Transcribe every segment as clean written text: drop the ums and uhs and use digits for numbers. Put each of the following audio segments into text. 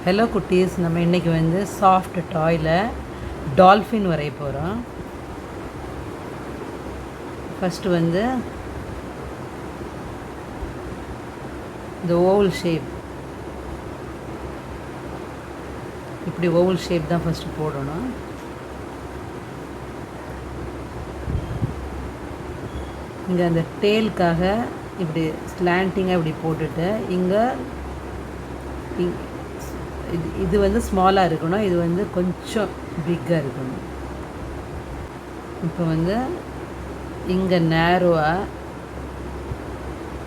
Hello குட்டீஸ், நம்ம இன்றைக்கி வந்து சாஃப்ட் டாயில் டால்ஃபின் வரைய போகிறோம். ஃபஸ்ட்டு வந்து இந்த ஓவல் ஷேப், இப்படி ஓவல் ஷேப் தான் ஃபஸ்ட்டு போடணும். இங்கே அந்த டேலுக்காக இப்படி ஸ்லாண்டிங்காக இப்படி போட்டுட்டு இங்கே இது வந்து ஸ்மாலாக இருக்கணும், இது வந்து கொஞ்சம் பிக்காக இருக்கணும். இப்போ வந்து இங்கே நேரோவாக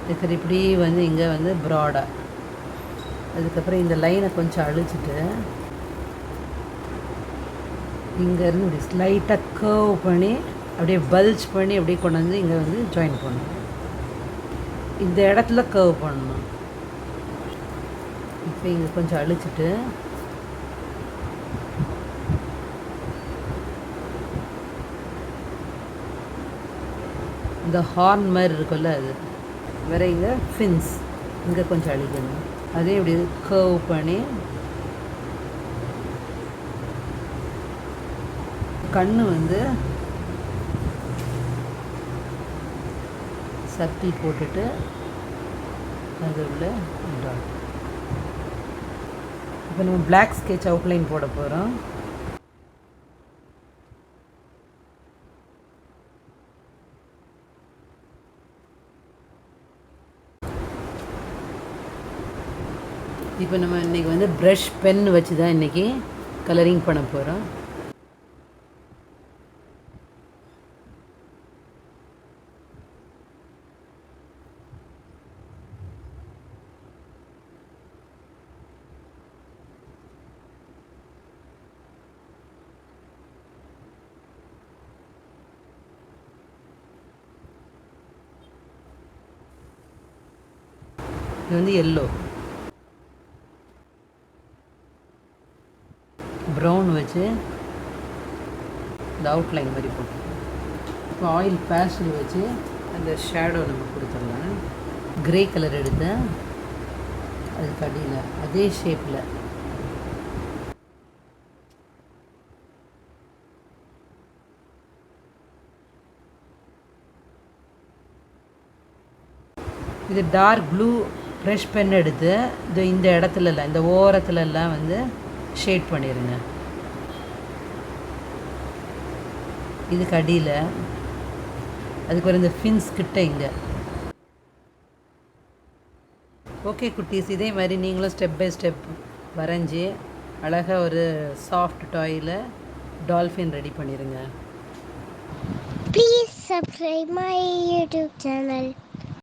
இருக்கிற இப்படி வந்து இங்கே வந்து ப்ராடாக, அதுக்கப்புறம் இந்த லைனை கொஞ்சம் அழிச்சிட்டு இங்கேருந்து இப்படி ஸ்லைட்டாக கர்வ் பண்ணி அப்படியே பல்ஜ் பண்ணி அப்படியே கொண்டு வந்து இங்கே வந்து ஜாயின் பண்ணணும். இந்த இடத்துல கர்வ் பண்ணணும். இப்போ இங்கே கொஞ்சம் அழிச்சிட்டு இந்த ஹார்ன் மாதிரி இருக்குல்ல, அது வேற இங்கே ஃபின்ஸ் இங்கே கொஞ்சம் அழிக்கணும். அதே இப்படி கர்வ் பண்ணி கண்ணு வந்து சர்க்கிள் போட்டுட்டு அது உள்ள டாட். இப்போ நம்ம பிளாக் ஸ்கெட்ச் அவுட்லைன் போட போகிறோம். இப்போ நம்ம இன்றைக்கி வந்து ப்ரஷ் பென் வச்சு தான் இன்றைக்கி கலரிங் பண்ண போகிறோம். இது வந்து எல்லோ, ப்ரௌன் வச்சு இந்த அவுட்லைன் மாதிரி போட்டு, இப்போ ஆயில் பேஸ்டல் வச்சு அந்த ஷேடோ நம்ம கொடுத்துடலாம். க்ரே கலர் எடுத்து அதுக்கு அடியில் அதே ஷேப்பில் இது டார்க் ப்ளூ ப்ரஷ் பென் எடுத்து இந்த இடத்துலலாம் இந்த ஓரத்துலலாம் வந்து ஷேட் பண்ணிடுங்க. இதுக்கு அடியில் அதுக்கு ஒரு இந்த ஃபின்ஸ் கிட்ட இங்கே. ஓகே குட்டீஸ், இதே மாதிரி நீங்களும் ஸ்டெப் பை ஸ்டெப் வரைஞ்சி அழகாக ஒரு சாஃப்ட் டாயில் டால்ஃபின் ரெடி பண்ணிடுங்க. Please subscribe my YouTube channel.